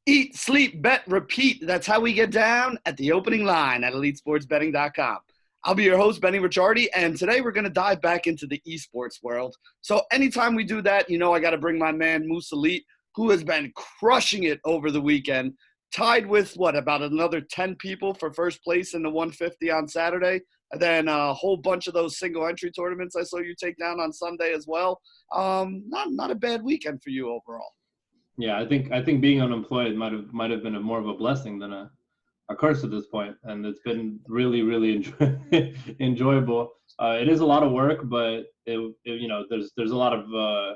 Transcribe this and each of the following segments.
Eat, sleep, bet, repeat. That's how we get down at the opening line at EliteSportsBetting.com. I'll be your host, Benny Ricciardi, and today we're going to dive back into the eSports world. So anytime we do that, I got to bring my man, Moose Elite, who has been crushing it over the weekend, tied with, about another 10 people for first place in the 150 on Saturday, and then a whole bunch of those single entry tournaments I saw you take down on Sunday as well. Not a bad weekend for you overall. Yeah, I think being unemployed might have been more of a blessing than a curse at this point, and it's been really enjoyable. It is a lot of work, but there's a lot of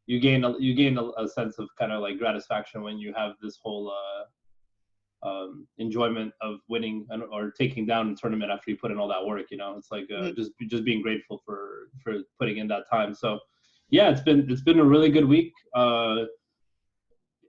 you gain a sense of kind of like gratification when you have this whole enjoyment of winning or taking down a tournament after you put in all that work. It's like just being grateful for putting in that time. So yeah, it's been a really good week.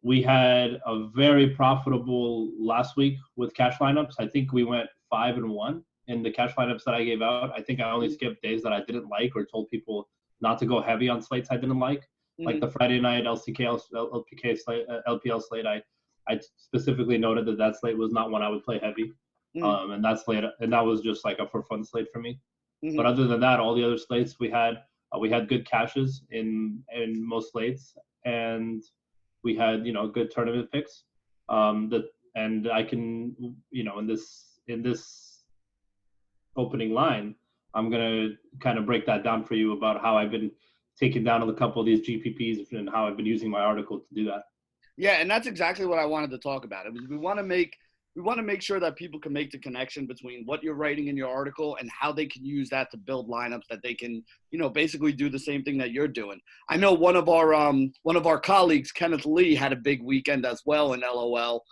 We had a very profitable last week with cash lineups. I think we went 5-1 in the cash lineups that I gave out. I think I only skipped days that I didn't like or told people not to go heavy on slates I didn't like. Like the Friday night LPK slate, LPL slate. I specifically noted that slate was not one I would play heavy. And that was just like a for fun slate for me. But other than that, all the other slates we had good cashes in most slates, and we had good tournament picks. And I can in this opening line, I'm gonna kind of break that down for you about how I've been taking down a couple of these GPPs and how I've been using my article to do that. Yeah, and that's exactly what I wanted to talk about. We want to make sure that people can make the connection between what you're writing in your article and how they can use that to build lineups that they can, basically do the same thing that you're doing. I know one of our colleagues, Kenneth Lee, had a big weekend as well in LOL,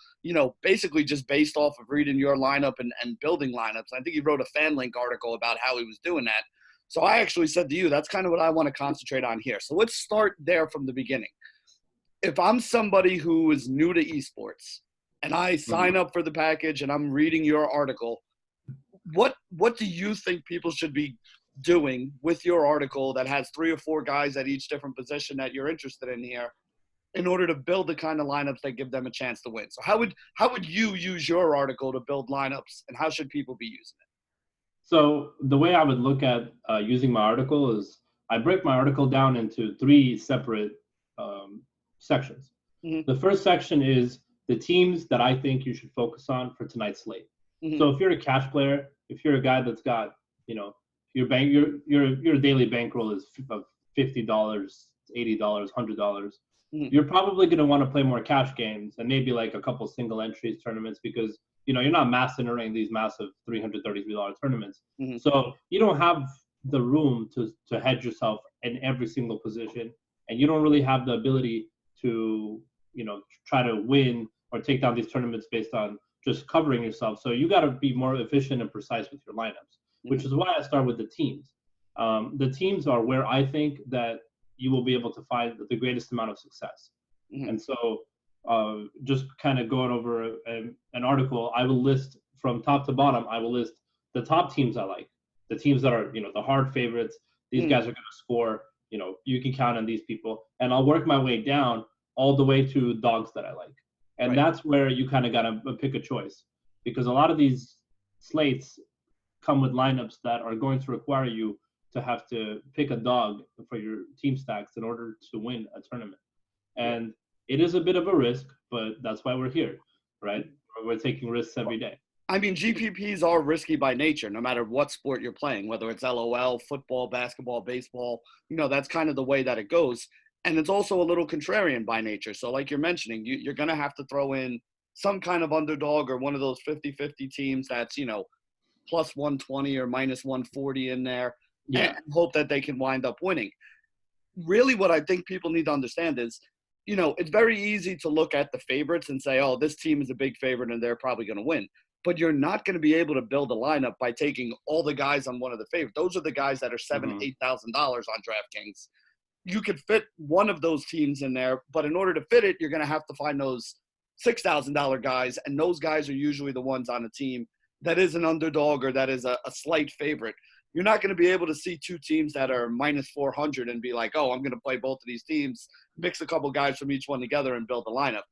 basically just based off of reading your lineup and building lineups. I think he wrote a FanLink article about how he was doing that. So I actually said to you, that's kind of what I want to concentrate on here. So let's start there from the beginning. If I'm somebody who is new to esports and I sign up for the package and I'm reading your article, what do you think people should be doing with your article that has 3 or 4 guys at each different position that you're interested in here in order to build the kind of lineups that give them a chance to win? So how would you use your article to build lineups, and how should people be using it? So the way I would look at using my article is I break my article down into 3 separate sections. The first section is the teams that I think you should focus on for tonight's slate. So if you're a cash player, if you're a guy that's got, your daily bankroll is of $50, $80, $100, you're probably going to want to play more cash games and maybe like a couple single entries tournaments, because you're not mass entering these massive $333 tournaments. So you don't have the room to hedge yourself in every single position, and you don't really have the ability to try to win or take down these tournaments based on just covering yourself. So you got to be more efficient and precise with your lineups, which is why I start with the teams. The teams are where I think that you will be able to find the greatest amount of success. And so just kind of going over an article, I will list from top to bottom, I will list the top teams I like, the teams that are, the hard favorites. These guys are going to score, you can count on these people. And I'll work my way down all the way to dogs that I like. And that's where you kind of got to pick a choice, because a lot of these slates come with lineups that are going to require you to have to pick a dog for your team stacks in order to win a tournament. And it is a bit of a risk, but that's why we're here, right? We're taking risks every day. I mean, GPPs are risky by nature, no matter what sport you're playing, whether it's LOL, football, basketball, baseball, that's kind of the way that it goes. And it's also a little contrarian by nature. So like you're mentioning, you're going to have to throw in some kind of underdog or one of those 50-50 teams that's, plus 120 or minus 140 in there, and hope that they can wind up winning. Really what I think people need to understand is, it's very easy to look at the favorites and say, oh, this team is a big favorite and they're probably going to win. But you're not going to be able to build a lineup by taking all the guys on one of the favorites. Those are the guys that are $7,000, $8,000 on DraftKings. You could fit one of those teams in there, but in order to fit it, you're going to have to find those $6,000 guys, and those guys are usually the ones on a team that is an underdog or that is a slight favorite. You're not going to be able to see 2 teams that are minus 400 and be like, oh, I'm going to play both of these teams, mix a couple guys from each one together and build a lineup.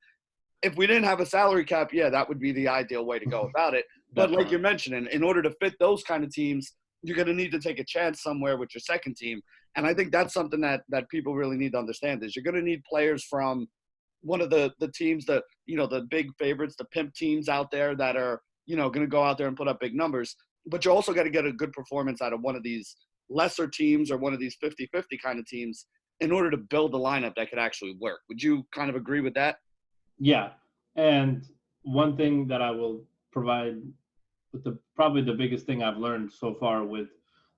if we didn't have a salary cap, yeah, that would be the ideal way to go about it. But like Definitely. you're mentioning, in order to fit those kind of teams, you're going to need to take a chance somewhere with your second team. And I think that's something that people really need to understand is you're going to need players from one of the teams that, the big favorites, the pimp teams out there that are, going to go out there and put up big numbers. But you also got to get a good performance out of one of these lesser teams or one of these 50-50 kind of teams in order to build a lineup that could actually work. Would you kind of agree with that? Yeah. And one thing that I will provide with probably the biggest thing I've learned so far with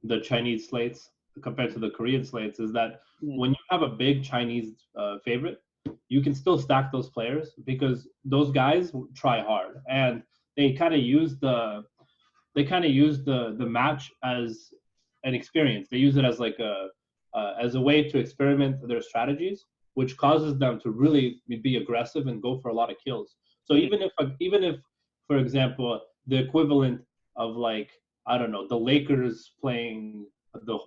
the Chinese slates compared to the Korean slates is that when you have a big Chinese favorite, you can still stack those players because those guys try hard and they kind of use the match as an experience. They use it as like a way to experiment their strategies, which causes them to really be aggressive and go for a lot of kills. So even if, for example, the equivalent of like I don't know the Lakers playing the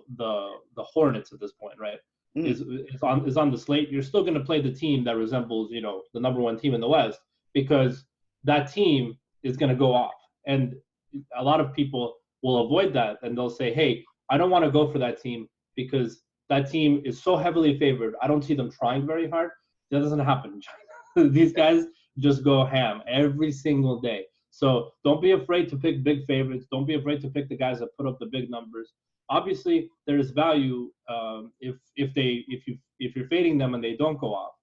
Hornets at this point, right? Is on the slate. You're still going to play the team that resembles the number one team in the West because that team is going to go off, and a lot of people will avoid that and they'll say, "Hey, I don't want to go for that team because that team is so heavily favored. I don't see them trying very hard." That doesn't happen in China. These guys just go ham every single day. So don't be afraid to pick big favorites. Don't be afraid to pick the guys that put up the big numbers. Obviously, there is value if you're fading them and they don't go off.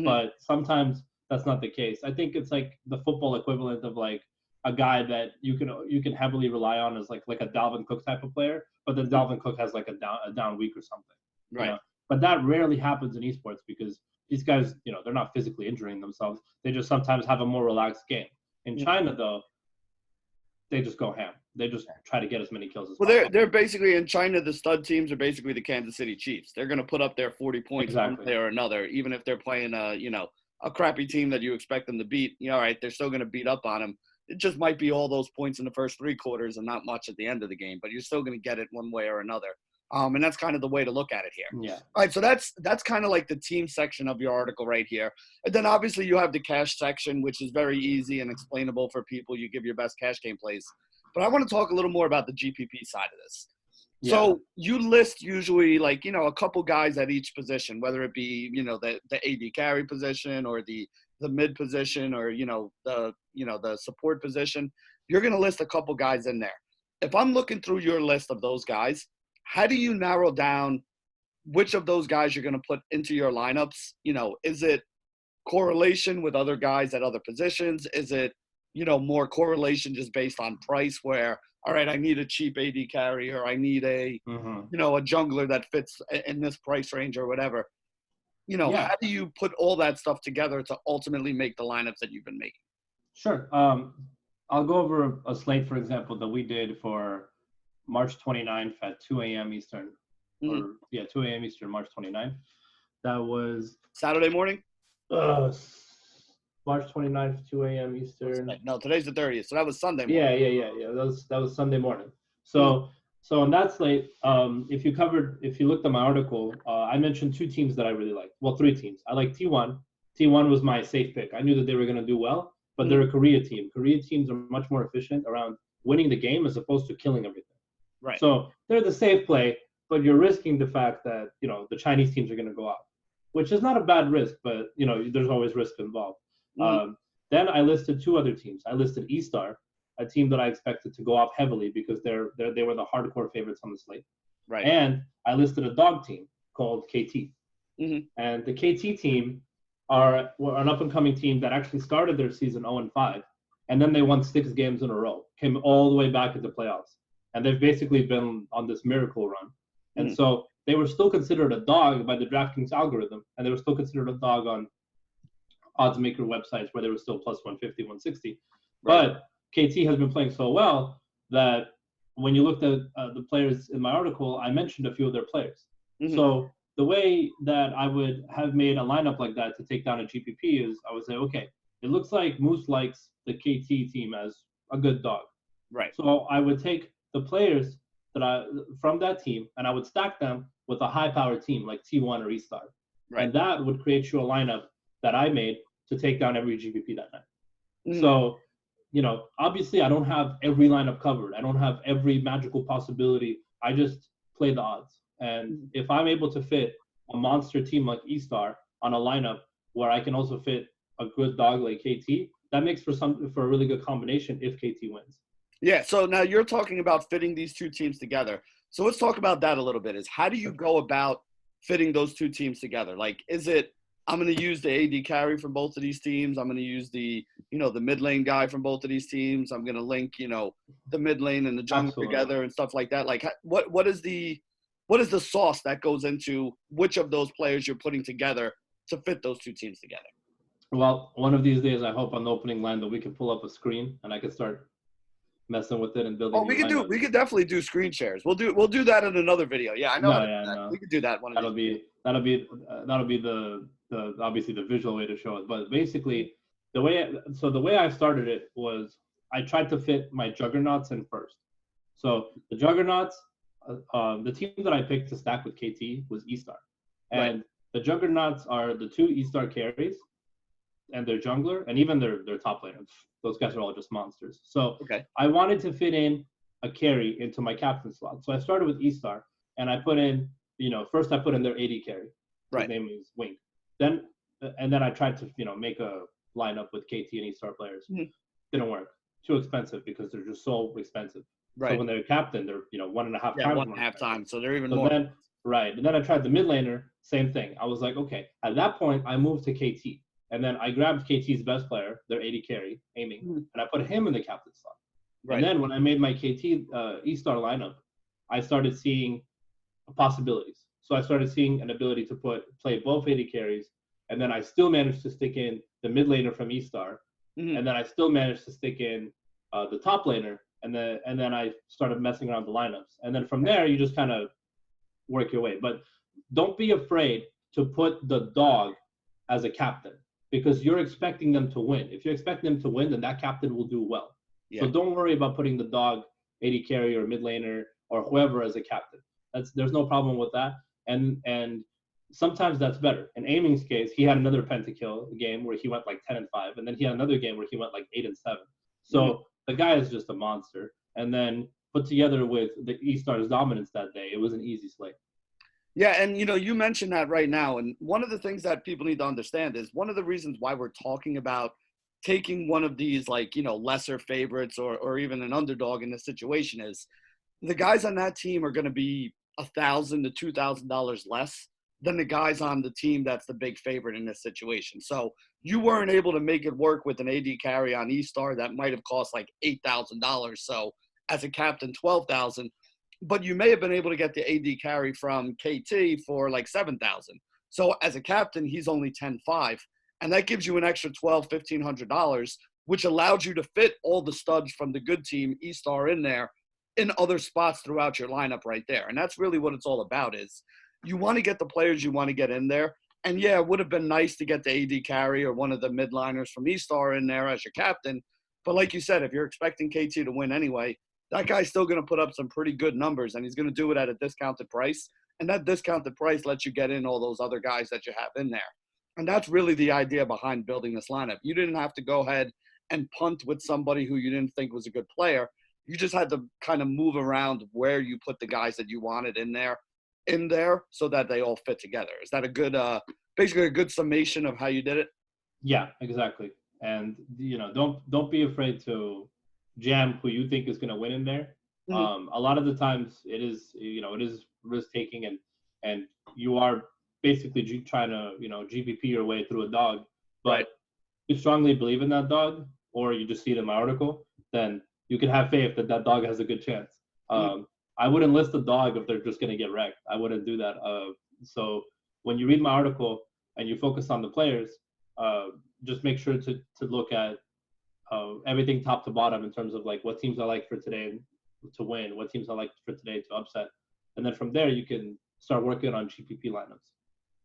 But sometimes that's not the case. I think it's like the football equivalent of like a guy that you can heavily rely on as like a Dalvin Cook type of player, but then Dalvin Cook has like a down week or something. Right. But that rarely happens in esports because these guys, they're not physically injuring themselves. They just sometimes have a more relaxed game. In China, though, they just go ham. They just try to get as many kills as possible. Well, they're basically in China. The stud teams are basically the Kansas City Chiefs. They're going to put up their 40 points one way or another, even if they're playing a crappy team that you expect them to beat. All right, they're still going to beat up on them. It just might be all those points in the first three quarters and not much at the end of the game, but you're still going to get it one way or another. And that's kind of the way to look at it here. Yeah. All right, so that's kind of like the team section of your article right here. And then obviously you have the cash section, which is very easy and explainable for people. You give your best cash game plays. But I want to talk a little more about the GPP side of this. Yeah. So you list usually like, a couple guys at each position, whether it be, the AD carry position or the mid position or, the support position. You're going to list a couple guys in there. If I'm looking through your list of those guys, how do you narrow down which of those guys you're going to put into your lineups? Is it correlation with other guys at other positions? Is it, more correlation just based on price where, all right, I need a cheap AD carry or I need a, a jungler that fits in this price range or whatever. How do you put all that stuff together to ultimately make the lineups that you've been making? Sure. I'll go over a slate, for example, that we did for March 29th at 2 a.m. Eastern. 2 a.m. Eastern, March 29th. That was Saturday morning? March 29th, 2 a.m. Eastern. No, today's the 30th, so that was Sunday morning. Yeah. That was Sunday morning. So on that slate, if you looked at my article, I mentioned two teams that I really liked. Well, three teams. I like T1. T1 was my safe pick. I knew that they were going to do well, but they're a Korea team. Korea teams are much more efficient around winning the game as opposed to killing everything. Right. So they're the safe play, but you're risking the fact that the Chinese teams are going to go out, which is not a bad risk, but there's always risk involved. Then I listed two other teams. I listed eStar, a team that I expected to go off heavily because they were the hardcore favorites on the slate. Right. And I listed a dog team called KT. And the KT team are an up-and-coming team that actually started their season 0-5, and then they won 6 games in a row, came all the way back into playoffs. And they've basically been on this miracle run. And so they were still considered a dog by the DraftKings algorithm, and they were still considered a dog on odds maker websites where they were still plus 150, 160. Right. But KT has been playing so well that when you looked at the players in my article, I mentioned a few of their players. So the way that I would have made a lineup like that to take down a GPP is I would say, okay, it looks like Moose likes the KT team as a good dog. Right. So I would take the players from that team and I would stack them with a high-powered team like T1 or eStar. Right. And that would create you a lineup that I made to take down every GPP that night. Mm. So, obviously I don't have every lineup covered. I don't have every magical possibility. I just play the odds. And if I'm able to fit a monster team like eStar on a lineup where I can also fit a good dog like KT, that makes for a really good combination if KT wins. Yeah, so now you're talking about fitting these two teams together. So let's talk about that a little bit. Is how do you go about fitting those two teams together? Like, is it I'm going to use the AD carry from both of these teams. I'm going to use the mid lane guy from both of these teams. I'm going to link the mid lane and the jungle Absolutely. together and stuff like that. Like, what is the sauce that goes into which of those players you're putting together to fit those two teams together? Well, one of these days, I hope on the opening line that we can pull up a screen and I can start messing with it and building. Oh, we could definitely do screen shares. We'll do that in another video. Yeah, I know. No. We could do that one. That'll be the obviously the visual way to show it. But basically, the way I started it was I tried to fit my juggernauts in first. So the juggernauts, the team that I picked to stack with KT was eStar, and Right. the juggernauts are the two eStar carries and their jungler, and even their top laner. Those guys are all just monsters. So Okay. I wanted to fit in a carry into my captain slot. So I started with eStar, and I put in, first I put in their AD carry. Right. His name is Wing. Then I tried to, make a lineup with KT and eStar players. Mm-hmm. Didn't work. Too expensive because they're just so expensive. Right. So when they're captain, they're 1.5 times. Yeah, 1.5 times. So they're even so more. Then, right. And then I tried the mid laner, same thing. I was like, okay. At that point, I moved to KT. And then I grabbed KT's best player, their AD carry, aiming, and I put him in the captain slot. Right. And then when I made my KT eStar lineup, I started seeing possibilities. So I started seeing an ability to play both AD carries, and then I still managed to stick in the mid laner from eStar, and then I still managed to stick in the top laner, and then I started messing around the lineups. And then from there, you just kind of work your way. But don't be afraid to put the dog as a captain, because you're expecting them to win. If you're expecting them to win, then that captain will do well. Yeah. So don't worry about putting the dog, AD carry, or mid laner, or whoever as a captain. There's no problem with that. And sometimes that's better. In Aiming's case, he had another pentakill game where he went like 10-5, and then he had another game where he went like 8-7. So the guy is just a monster. And then put together with the eStar's dominance that day, it was an easy slate. Yeah, and you mentioned that right now, and one of the things that people need to understand is one of the reasons why we're talking about taking one of these lesser favorites or even an underdog in this situation is the guys on that team are going to be $1,000 to $2,000 less than the guys on the team that's the big favorite in this situation. So you weren't able to make it work with an AD carry on eStar that might have cost like $8,000. So as a captain, $12,000. But you may have been able to get the AD carry from KT for like $7,000. So as a captain, he's only 10.5, and that gives you an extra $1,200, $1,500, which allows you to fit all the studs from the good team eStar in there in other spots throughout your lineup right there. And that's really what it's all about is you want to get the players you want to get in there. And yeah, it would have been nice to get the AD carry or one of the midliners from eStar in there as your captain. But like you said, if you're expecting KT to win anyway, that guy's still going to put up some pretty good numbers, and he's going to do it at a discounted price. And that discounted price lets you get in all those other guys that you have in there. And that's really the idea behind building this lineup. You didn't have to go ahead and punt with somebody who you didn't think was a good player. You just had to kind of move around where you put the guys that you wanted in there so that they all fit together. Is that a good, basically a good summation of how you did it? Yeah, exactly. And, don't be afraid to jam who you think is going to win in there. A lot of the times it is risk taking, and you are basically trying to GPP your way through a dog, but right. You strongly believe in that dog, or you just see it in my article, then you can have faith that dog has a good chance. I wouldn't list a dog if they're just going to get wrecked. I wouldn't do that. So when you read my article and you focus on the players, just make sure to look at everything top to bottom in terms of like what teams I like for today to win, what teams I like for today to upset. And then from there, you can start working on GPP lineups.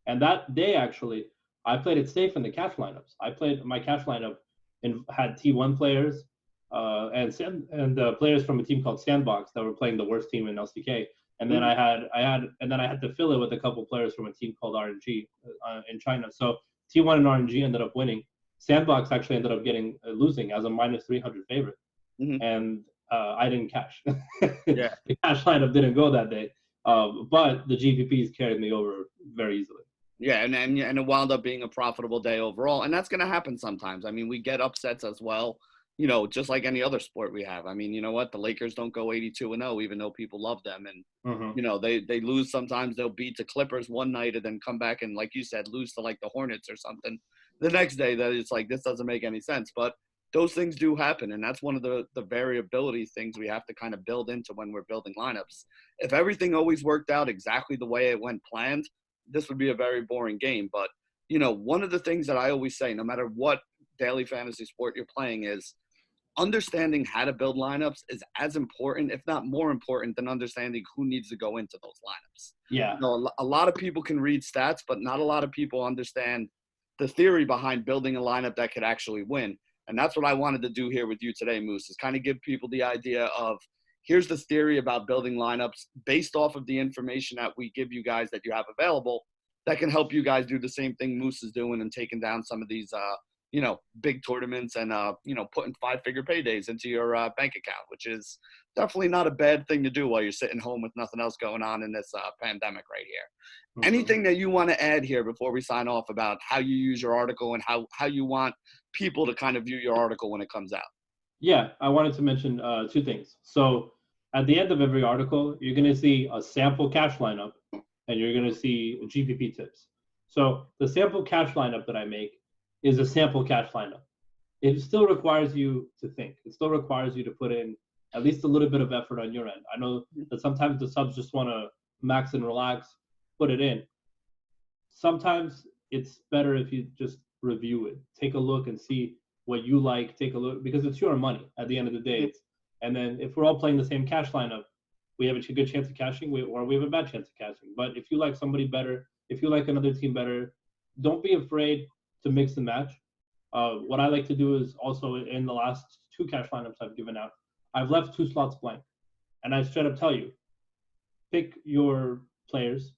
And that day, actually, I played it safe in the cash lineups. I played my cash lineup and had T1 players and players from a team called Sandbox that were playing the worst team in LCK. And then I had to fill it with a couple players from a team called RNG in China. So T1 and RNG ended up winning Sandbox actually ended up getting losing as a minus 300 favorite, Mm-hmm. and I didn't cash. Yeah. The cash lineup didn't go that day, but the GPPs carried me over very easily. Yeah, and it wound up being a profitable day overall, and that's going to happen sometimes. I mean, we get upsets as well, you know, just like any other sport we have. I mean, you know what? The Lakers don't go 82-0, even though people love them, and Mm-hmm. you know they lose sometimes. They'll beat the Clippers one night and then come back and, like you said, lose to like the Hornets or something the next day. That it's like this doesn't make any sense, but those things do happen, and that's one of the variability things we have to kind of build into when we're building lineups. If everything always worked out exactly the way it went planned, this would be a very boring game. But, you know, one of the things that I always say, no matter what daily fantasy sport you're playing, is understanding how to build lineups is as important, if not more important, than understanding who needs to go into those lineups. Yeah. You know, a lot of people can read stats, but not a lot of people understand the theory behind building a lineup that could actually win. And that's what I wanted to do here with you today, Moose, is kind of give people the idea of here's the theory about building lineups based off of the information that we give you guys that you have available that can help you guys do the same thing Moose is doing and taking down some of these, you know, big tournaments and, you know, putting 5-figure paydays into your bank account, which is definitely not a bad thing to do while you're sitting home with nothing else going on in this pandemic right here. Mm-hmm. Anything that you want to add here before we sign off about how you use your article and how you want people to kind of view your article when it comes out? Yeah, I wanted to mention two things. So at the end of every article, you're going to see a sample cash lineup and you're going to see GPP tips. So the sample cash lineup that I make is a sample cash lineup. It still requires you to think. It still requires you to put in at least a little bit of effort on your end. I know that sometimes the subs just want to max and relax, put it in. Sometimes it's better if you just review it, take a look and see what you like, take a look, because it's your money at the end of the day. And then if we're all playing the same cash lineup, we have a good chance of cashing, or we have a bad chance of cashing. But if you like somebody better, if you like another team better, don't be afraid to mix and match. What I like to do is also in the last two cash lineups I've given out, I've left 2 slots blank. And I straight up tell you, pick your players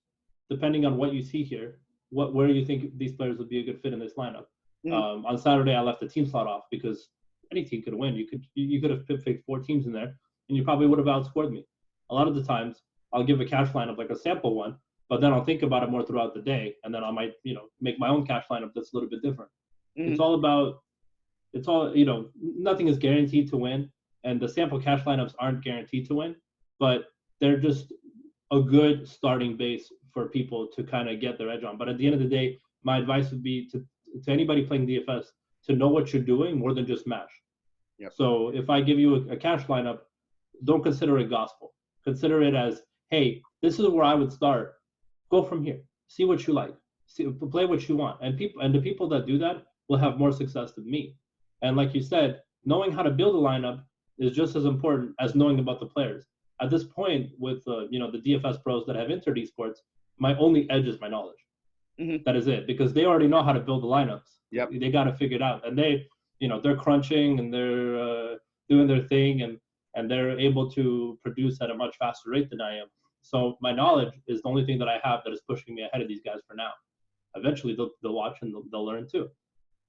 depending on what you see here, where you think these players would be a good fit in this lineup. On Saturday, I left the team slot off because any team could win. You could have picked 4 teams in there, and you probably would have outscored me. A lot of the times, I'll give a cash lineup like a sample one, but then I'll think about it more throughout the day, and then I might make my own cash lineup that's a little bit different. It's all nothing is guaranteed to win, and the sample cash lineups aren't guaranteed to win, but they're just a good starting base for people to kind of get their edge on. But at the end of the day, my advice would be to anybody playing DFS to know what you're doing more than just mash. Yep. So if I give you a cash lineup, don't consider it gospel. Consider it as, hey, this is where I would start. Go from here. See what you like. Play what you want. And the people that do that will have more success than me. And like you said, knowing how to build a lineup is just as important as knowing about the players. At this point, with the DFS pros that have entered esports, my only edge is my knowledge. That is it, because they already know how to build the lineups. Yep. They got to figure it out, and they're crunching and they're doing their thing, and they're able to produce at a much faster rate than I am. So my knowledge is the only thing that I have that is pushing me ahead of these guys for now. Eventually, they'll watch and they'll learn too.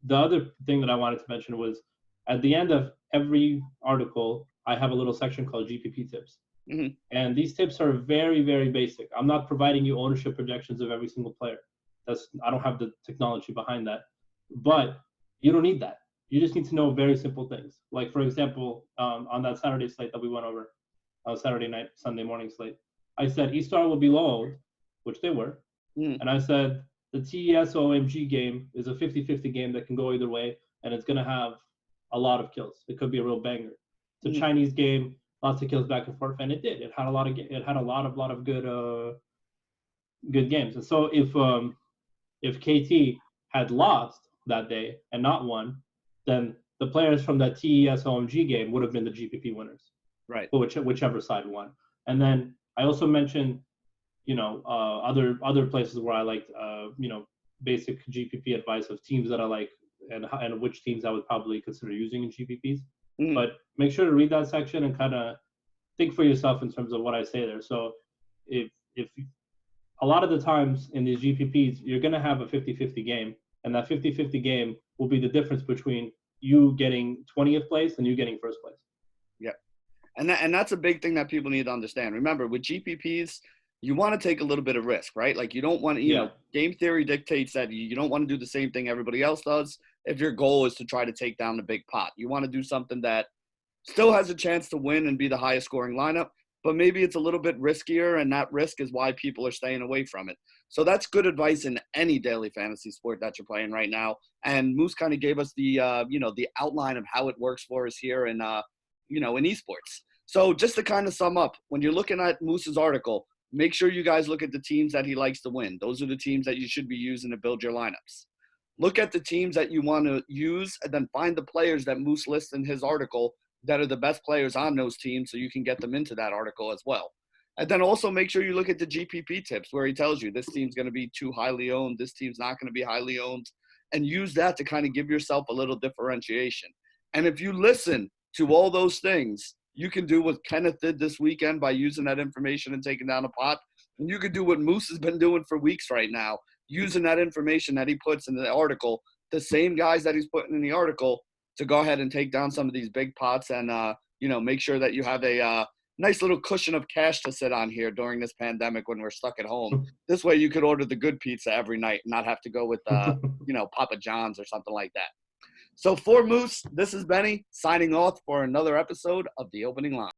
The other thing that I wanted to mention was at the end of every article, I have a little section called GPP tips. And these tips are very, very basic. I'm not providing you ownership projections of every single player. I don't have the technology behind that. But you don't need that. You just need to know very simple things. Like, for example, on that Saturday slate that we went over, Saturday night, Sunday morning slate, I said E-Star will be low owned, which they were. And I said the TES-OMG game is a 50-50 game that can go either way, and it's going to have a lot of kills. It could be a real banger. It's a Chinese game, lots of kills back and forth, and it did. It had a lot of good games. And so if KT had lost that day and not won, then the players from that TES-OMG game would have been the GPP winners, right? Whichever side won. And then I also mentioned, other places where I liked, basic GPP advice of teams that I like and which teams I would probably consider using in GPPs. But make sure to read that section and kind of think for yourself in terms of what I say there. So if a lot of the times in these GPPs, you're going to have a 50-50 game, And that 50-50 game will be the difference between you getting 20th place and you getting first place. Yeah. And that's a big thing that people need to understand. Remember, with GPPs, you want to take a little bit of risk, right? Like you don't want to, Yeah. game theory dictates that you don't want to do the same thing everybody else does if your goal is to try to take down the big pot. You want to do something that still has a chance to win and be the highest scoring lineup, but maybe it's a little bit riskier, and that risk is why people are staying away from it. So that's good advice in any daily fantasy sport that you're playing right now. And Moose kind of gave us the the outline of how it works for us here in in esports. So just to kind of sum up, when you're looking at Moose's article, make sure you guys look at the teams that he likes to win. Those are the teams that you should be using to build your lineups. Look at the teams that you want to use, and then find the players that Moose lists in his article that are the best players on those teams so you can get them into that article as well. And then also make sure you look at the GPP tips where he tells you this team's going to be too highly owned, this team's not going to be highly owned, and use that to kind of give yourself a little differentiation. And if you listen to all those things, you can do what Kenneth did this weekend by using that information and taking down a pot. And you can do what Moose has been doing for weeks right now, using that information that he puts in the article, the same guys that he's putting in the article, to go ahead and take down some of these big pots and, make sure that you have a nice little cushion of cash to sit on here during this pandemic when we're stuck at home. This way you could order the good pizza every night and not have to go with, Papa John's or something like that. So for Moose, this is Benny signing off for another episode of The Opening Line.